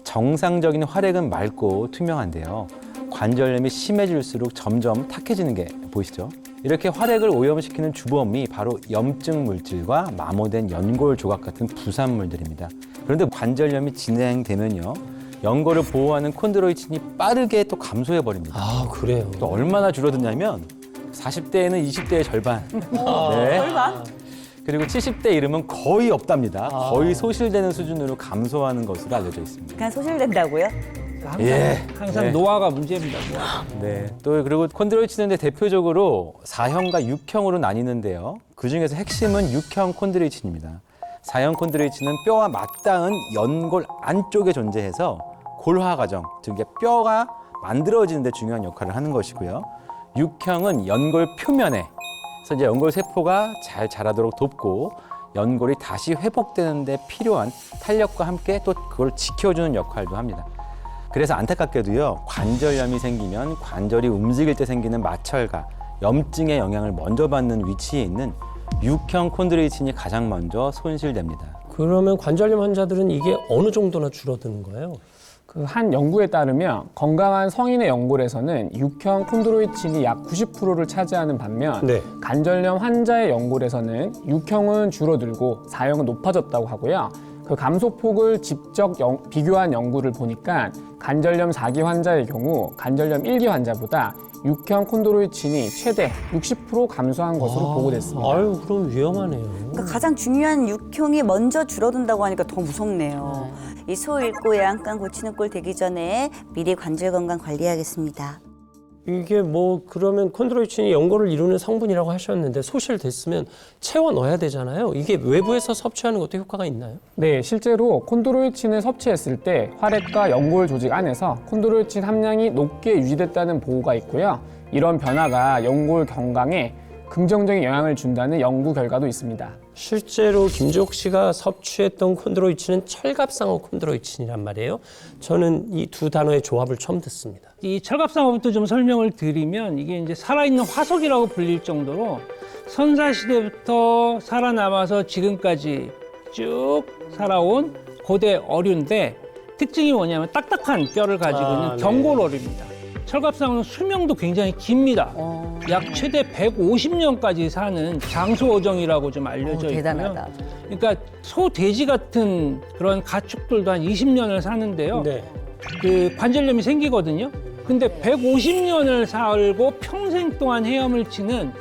정상적인 활액은 맑고 투명한데요. 관절염이 심해질수록 점점 탁해지는 게 보이시죠? 이렇게 활액을 오염시키는 주범이 바로 염증 물질과 마모된 연골 조각 같은 부산물들입니다. 그런데 관절염이 진행되면요, 연골을 보호하는 콘드로이친이 빠르게 또 감소해 버립니다. 아, 그래요. 또 얼마나 줄어드냐면 40대에는 20대의 절반. 네. 절반? 그리고 70대 이르면 거의 없답니다. 거의 소실되는 수준으로 감소하는 것으로 알려져 있습니다. 그냥 소실된다고요? 항상 네. 노화가 문제입니다. 노화. 네. 또 그리고 콘드로이친은 대표적으로 4형과 6형으로 나뉘는데요. 그 중에서 핵심은 6형 콘드로이친입니다. 4형 콘드로이친은 뼈와 맞닿은 연골 안쪽에 존재해서 골화 과정, 즉 이게 뼈가 만들어지는 데 중요한 역할을 하는 것이고요. 6형은 연골 표면에 그래서 이제 연골 세포가 잘 자라도록 돕고 연골이 다시 회복되는 데 필요한 탄력과 함께 또 그걸 지켜주는 역할도 합니다. 그래서 안타깝게도요, 관절염이 생기면 관절이 움직일 때 생기는 마찰과 염증의 영향을 먼저 받는 위치에 있는 6형 콘드로이친이 가장 먼저 손실됩니다. 그러면 관절염 환자들은 이게 어느 정도나 줄어드는 거예요? 그 한 연구에 따르면 건강한 성인의 연골에서는 6형 콘드로이친이 약 90%를 차지하는 반면 네. 관절염 환자의 연골에서는 6형은 줄어들고 4형은 높아졌다고 하고요. 그 감소폭을 직접 비교한 연구를 보니까 관절염 4기 환자의 경우 관절염 1기 환자보다 6형 콘드로이친이 최대 60% 감소한 것으로 보고됐습니다. 아유, 그럼 위험하네요. 그러니까 가장 중요한 육형이 먼저 줄어든다고 하니까 더 무섭네요. 이 소 잃고 양간 고치는 꼴 되기 전에 미리 관절 건강 관리해야겠습니다. 이게 그러면 콘드로이친이 연골을 이루는 성분이라고 하셨는데 소실됐으면 채워 넣어야 되잖아요. 이게 외부에서 섭취하는 것도 효과가 있나요? 네, 실제로 콘드로이친을 섭취했을 때 활액과 연골 조직 안에서 콘드로이친 함량이 높게 유지됐다는 보고가 있고요. 이런 변화가 연골 건강에 긍정적인 영향을 준다는 연구 결과도 있습니다. 실제로 김지옥 씨가 섭취했던 콘드로이친은 철갑상어 콘드로이친이란 말이에요. 저는 이 두 단어의 조합을 처음 듣습니다. 이 철갑상어부터 좀 설명을 드리면 이게 이제 살아있는 화석이라고 불릴 정도로 선사시대부터 살아남아서 지금까지 쭉 살아온 고대 어류인데 특징이 뭐냐면 딱딱한 뼈를 가지고 있는 네. 경골어류입니다. 철갑상어는 수명도 굉장히 깁니다. 약 최대 150년까지 사는 장수어종이라고 좀 알려져 있고요. 대단하다. 그러니까 소, 돼지 같은 그런 가축들도 한 20년을 사는데요. 네. 그 관절염이 생기거든요. 근데 150년을 살고 평생 동안 헤엄을 치는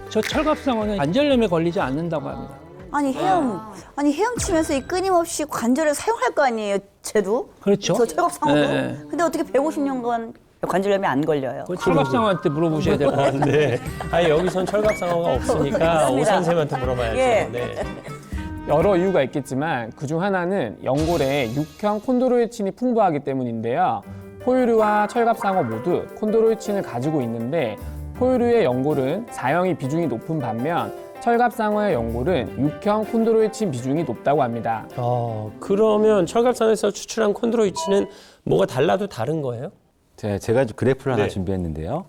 저 철갑상어는 관절염에 걸리지 않는다고 합니다. 아니 헤엄치면서 이 끊임없이 관절을 사용할 거 아니에요, 쟤도? 그렇죠. 저 철갑상어도? 네. 근데 어떻게 150년간 관절염이 안 걸려요? 그 철갑상어한테 물어보셔야 될 것 같아요. 네. 아니, 여기선 철갑상어가 없으니까 오 맞습니다. 선생님한테 물어봐야죠. 예. 네. 여러 이유가 있겠지만 그중 하나는 연골에 6형 콘드로이친이 풍부하기 때문인데요. 포유류와 철갑상어 모두 콘드로이친을 가지고 있는데 포유류의 연골은 4형이 비중이 높은 반면 철갑상어의 연골은 6형 콘드로이친 비중이 높다고 합니다. 그러면 철갑상에서 추출한 콘드로이친은 뭐가 달라도 다른 거예요? 제가 그래프를 하나 네. 준비했는데요.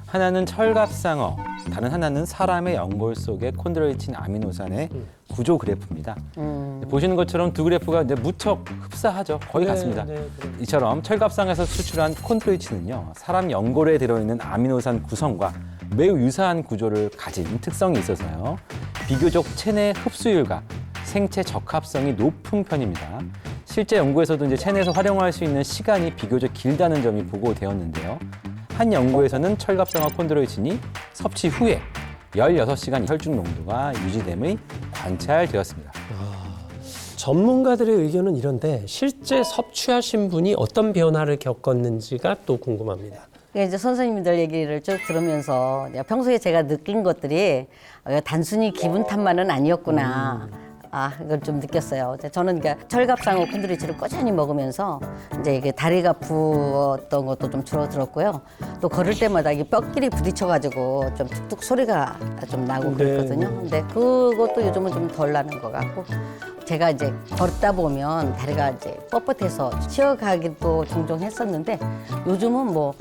하나는 철갑상어, 다른 하나는 사람의 연골 속의 콘드로이친 아미노산의 구조 그래프입니다. 보시는 것처럼 두 그래프가 이제 무척 흡사하죠. 거의 같습니다. 이처럼 철갑상에서 추출한 콘드로이친은요, 사람 연골에 들어있는 아미노산 구성과 매우 유사한 구조를 가진 특성이 있어서요, 비교적 체내 흡수율과 생체 적합성이 높은 편입니다. 실제 연구에서도 이제 체내에서 활용할 수 있는 시간이 비교적 길다는 점이 보고되었는데요. 한 연구에서는 철갑상어 콘드로이친이 섭취 후에 16시간 혈중 농도가 유지됨이 관찰되었습니다. 전문가들의 의견은 이런데 실제 섭취하신 분이 어떤 변화를 겪었는지가 또 궁금합니다. 이제 선생님들 얘기를 쭉 들으면서 평소에 제가 느낀 것들이 단순히 기분 탓만은 아니었구나. 이걸 좀 느꼈어요. 저는 그러니까 철갑상어 콘드로이친을 꾸준히 먹으면서 이제 이게 다리가 부었던 것도 좀 줄어들었고요. 또 걸을 때마다 이게 뼈끼리 부딪혀가지고 좀 툭툭 소리가 좀 나고 그랬거든요. 근데 그것도 요즘은 좀 덜 나는 것 같고, 제가 이제 걷다 보면 다리가 이제 뻣뻣해서 쉬어가기도 종종 했었는데 요즘은 뭐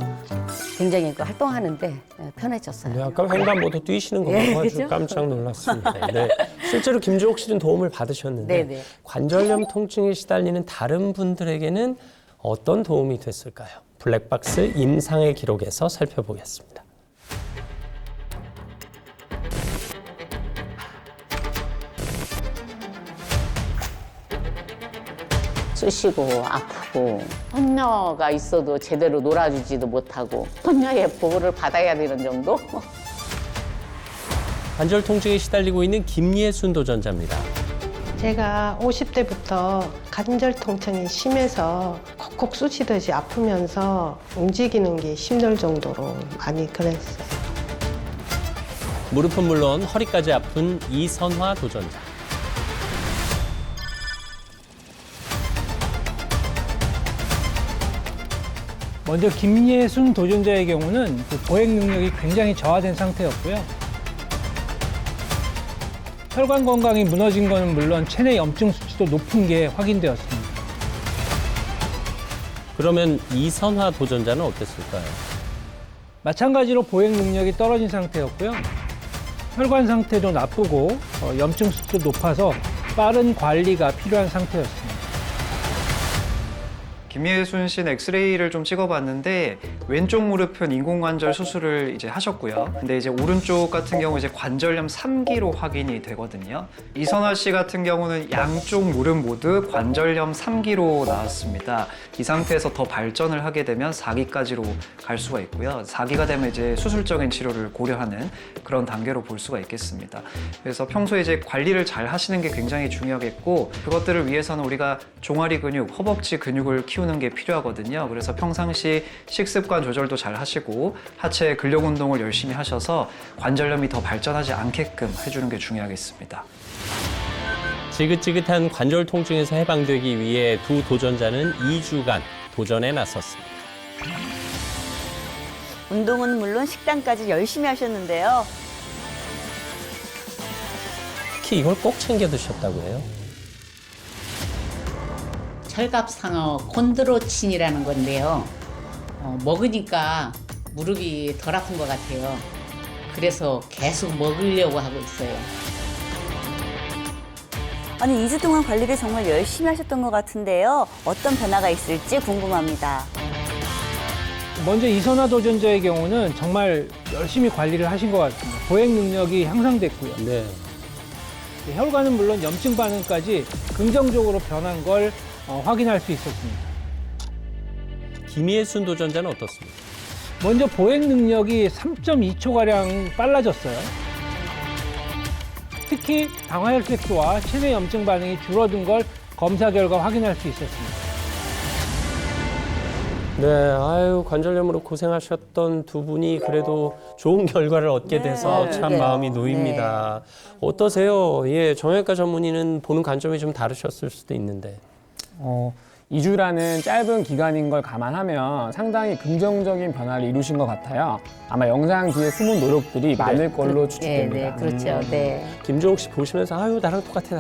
굉장히 활동하는데 편해졌어요. 네, 아까 횡단보도 뛰시는 거 보고 아주 깜짝 놀랐습니다. 네. 실제로 김주옥 씨는 도움을 받으셨는데 네네. 관절염 통증에 시달리는 다른 분들에게는 어떤 도움이 됐을까요? 블랙박스 임상의 기록에서 살펴보겠습니다. 쑤시고 아프고 손녀가 있어도 제대로 놀아주지도 못하고 손녀의 보호를 받아야 되는 정도? 관절 통증에 시달리고 있는 김예순 도전자입니다. 제가 50대부터 관절 통증이 심해서 콕콕 쑤시듯이 아프면서 움직이는 게 힘들 정도로 많이 그랬어요. 무릎은 물론 허리까지 아픈 이선화 도전자. 먼저 김예순 도전자의 경우는 그 보행 능력이 굉장히 저하된 상태였고요. 혈관 건강이 무너진 것은 물론 체내 염증 수치도 높은 게 확인되었습니다. 그러면 이선화 도전자는 어땠을까요? 마찬가지로 보행 능력이 떨어진 상태였고요. 혈관 상태도 나쁘고 염증 수치도 높아서 빠른 관리가 필요한 상태였습니다. 김예순 씨는 엑스레이를 좀 찍어봤는데 왼쪽 무릎은 인공관절 수술을 이제 하셨고요. 근데 이제 오른쪽 같은 경우 이제 관절염 3기로 확인이 되거든요. 이선화 씨 같은 경우는 양쪽 무릎 모두 관절염 3기로 나왔습니다. 이 상태에서 더 발전을 하게 되면 4기까지로 갈 수가 있고요. 4기가 되면 이제 수술적인 치료를 고려하는 그런 단계로 볼 수가 있겠습니다. 그래서 평소에 이제 관리를 잘 하시는 게 굉장히 중요하겠고, 그것들을 위해서는 우리가 종아리 근육, 허벅지 근육을 키우는 게 필요하거든요. 그래서 평상시 식습관 조절도 잘 하시고 하체 근력 운동을 열심히 하셔서 관절염이 더 발전하지 않게끔 해주는 게 중요하겠습니다. 지긋지긋한 관절 통증에서 해방되기 위해 두 도전자는 2주간 도전에 나섰습니다. 운동은 물론 식단까지 열심히 하셨는데요. 특히 이걸 꼭 챙겨 드셨다고 해요. 철갑상어 콘드로친이라는 건데요. 먹으니까 무릎이 덜 아픈 것 같아요. 그래서 계속 먹으려고 하고 있어요. 아니 2주 동안 관리를 정말 열심히 하셨던 것 같은데요. 어떤 변화가 있을지 궁금합니다. 먼저 이선화 도전자의 경우는 정말 열심히 관리를 하신 것 같습니다. 보행 능력이 향상됐고요. 네. 혈관은 물론 염증 반응까지 긍정적으로 변한 걸 확인할 수 있었습니다. 김예순 도전자는 어떻습니까? 먼저 보행 능력이 3.2초가량 빨라졌어요. 특히 당화혈색소와 체내 염증 반응이 줄어든 걸 검사 결과 확인할 수 있었습니다. 네, 아유 관절염으로 고생하셨던 두 분이 그래도 좋은 결과를 얻게 돼서 참 그러게요. 마음이 놓입니다. 어떠세요? 예, 정형외과 전문의는 보는 관점이 좀 다르셨을 수도 있는데. 2주라는 짧은 기간인 걸 감안하면 상당히 긍정적인 변화를 이루신 것 같아요. 아마 영상 뒤에 숨은 노력들이 많을 걸로 네, 추측됩니다. 네, 그렇죠. 네. 김종욱 씨 보시면서 아유 나랑 똑같아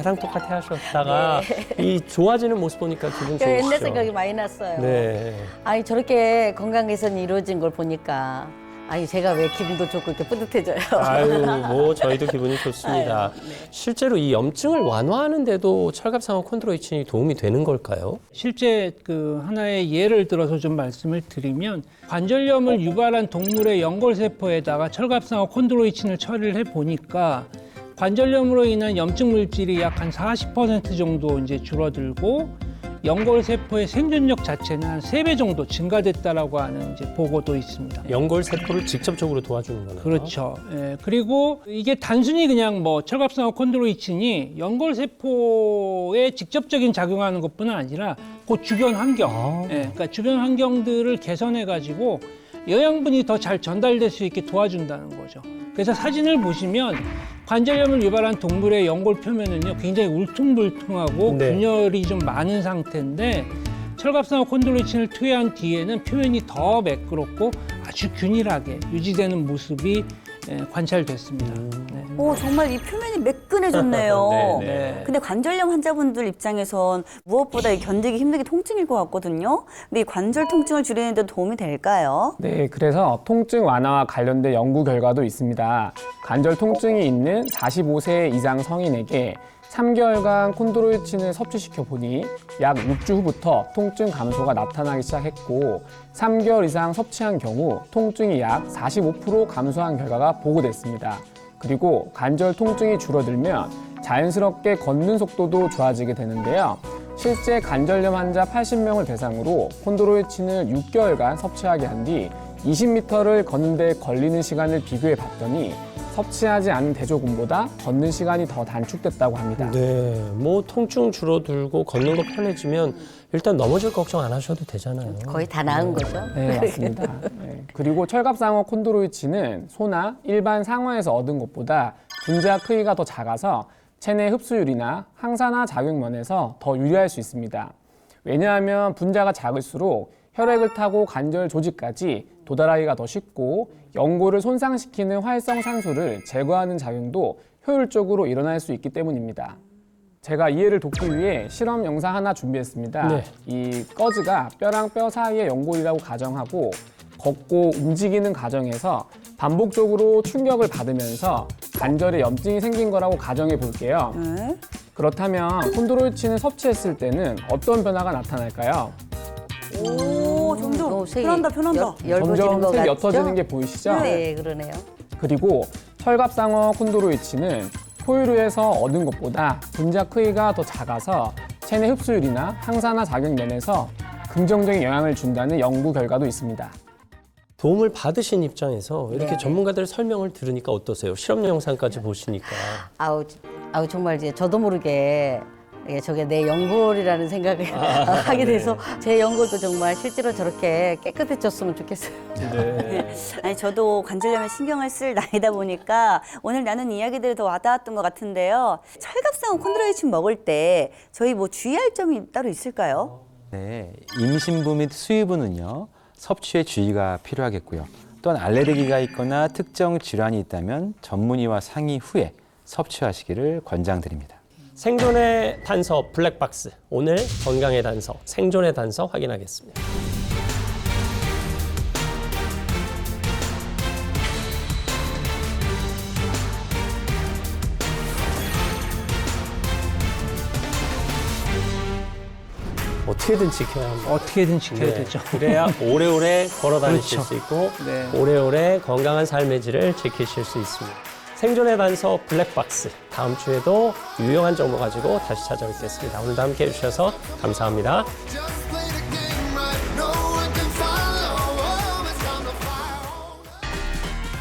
하셨다가 이 좋아지는 모습 보니까 기분 좋으시죠? 옛날 생각이 많이 났어요. 네. 아니 저렇게 건강 개선이 이루어진 걸 보니까 아니 제가 왜 기분도 좋고 이렇게 뿌듯해져요. 아유, 뭐 저희도 기분이 좋습니다. 실제로 이 염증을 완화하는데도 철갑상어 콘드로이친이 도움이 되는 걸까요? 실제 그 하나의 예를 들어서 좀 말씀을 드리면 관절염을 유발한 동물의 연골세포에다가 철갑상어 콘드로이친을 처리를 해 보니까 관절염으로 인한 염증 물질이 약 한 40% 정도 이제 줄어들고 연골세포의 생존력 자체는 한 3배 정도 증가됐다라고 하는 이제 보고도 있습니다. 연골세포를 직접적으로 도와주는 거네요. 그렇죠. 예, 그리고 이게 단순히 그냥 뭐 철갑상어 콘드로이친이 연골세포에 직접적인 작용하는 것뿐만 아니라 그 주변 환경, 그러니까 주변 환경들을 개선해가지고 영양분이 더 잘 전달될 수 있게 도와준다는 거죠. 그래서 사진을 보시면 관절염을 유발한 동물의 연골 표면은요 굉장히 울퉁불퉁하고 네. 균열이 좀 많은 상태인데 철갑상어 콘드로이친을 투여한 뒤에는 표면이 더 매끄럽고 아주 균일하게 유지되는 모습이 관찰됐습니다. 네. 오, 정말 이 표면이 매끈해졌네요. 네, 네. 근데 관절염 환자분들 입장에선 무엇보다 이 견디기 힘든 게 통증일 것 같거든요. 근데 이 관절 통증을 줄이는 데 도움이 될까요? 네, 그래서 통증 완화와 관련된 연구 결과도 있습니다. 관절 통증이 있는 45세 이상 성인에게 3개월간 콘드로이친을 섭취시켜 보니 약 6주 후부터 통증 감소가 나타나기 시작했고 3개월 이상 섭취한 경우 통증이 약 45% 감소한 결과가 보고됐습니다. 그리고 관절 통증이 줄어들면 자연스럽게 걷는 속도도 좋아지게 되는데요. 실제 관절염 환자 80명을 대상으로 콘드로이친을 6개월간 섭취하게 한 뒤 20m를 걷는 데 걸리는 시간을 비교해 봤더니 섭취하지 않은 대조군보다 걷는 시간이 더 단축됐다고 합니다. 네, 뭐 통증 줄어들고 걷는 거 편해지면 일단 넘어질 걱정 안 하셔도 되잖아요. 거의 다 나은 거죠. 네, 맞습니다. 네. 그리고 철갑상어 콘드로이친은 소나 일반 상어에서 얻은 것보다 분자 크기가 더 작아서 체내 흡수율이나 항산화 작용면에서 더 유리할 수 있습니다. 왜냐하면 분자가 작을수록 혈액을 타고 관절 조직까지 도달하기가 더 쉽고 연골을 손상시키는 활성 산소를 제거하는 작용도 효율적으로 일어날 수 있기 때문입니다. 제가 이해를 돕기 위해 실험 영상 하나 준비했습니다. 네. 이 꺼즈가 뼈랑 뼈 사이의 연골이라고 가정하고 걷고 움직이는 과정에서 반복적으로 충격을 받으면서 관절에 염증이 생긴 거라고 가정해 볼게요. 네. 그렇다면 콘드로이친을 섭취했을 때는 어떤 변화가 나타날까요? 오, 점점 색이 편한다. 엷어지는 점점 것 색이 같죠? 옅어지는 게 보이시죠? 네, 그러네요. 그리고 철갑상어 콘드로이친은 포유류에서 얻은 것보다 분자 크기가 더 작아서 체내 흡수율이나 항산화 작용 면에서 긍정적인 영향을 준다는 연구 결과도 있습니다. 도움을 받으신 입장에서 이렇게 전문가들의 설명을 들으니까 어떠세요? 실험 영상까지 보시니까. 아우 정말 이제 저도 모르게 저게 내 연골이라는 생각을 하게 돼서 제 연골도 정말 실제로 저렇게 깨끗해졌으면 좋겠어요. 네. 아니, 저도 관절염에 신경을 쓸 나이다 보니까 오늘 나눈 이야기들이 더 와닿았던 것 같은데요. 철갑상어 콘드로이친 먹을 때 저희 뭐 주의할 점이 따로 있을까요? 네, 임신부 및 수유부는요 섭취에 주의가 필요하겠고요. 또한 알레르기가 있거나 특정 질환이 있다면 전문의와 상의 후에 섭취하시기를 권장드립니다. 생존의 단서 블랙박스. 오늘 건강의 단서, 생존의 단서 확인하겠습니다. 어떻게든 지켜야 합니다. 어떻게든 지켜야 네, 되죠. 그래야 오래오래 걸어 다니실 그렇죠. 수 있고 네. 오래오래 건강한 삶의 질을 지키실 수 있습니다. 생존의 단서 블랙박스. 다음 주에도 유용한 정보 가지고 다시 찾아뵙겠습니다. 오늘도 함께해 주셔서 감사합니다.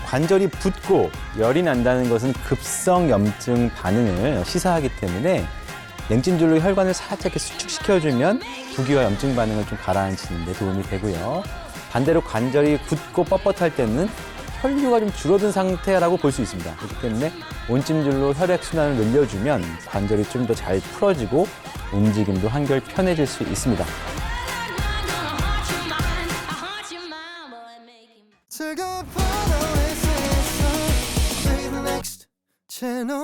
관절이 붓고 열이 난다는 것은 급성 염증 반응을 시사하기 때문에 냉찜질로 혈관을 살짝 이렇게 수축시켜주면 부기와 염증 반응을 좀 가라앉히는 데 도움이 되고요. 반대로 관절이 굳고 뻣뻣할 때는 혈류가 좀 줄어든 상태라고 볼 수 있습니다. 그렇기 때문에 온찜질로 혈액순환을 늘려주면 관절이 좀 더 잘 풀어지고 움직임도 한결 편해질 수 있습니다. 즐거운 밤의 세상 Play the next channel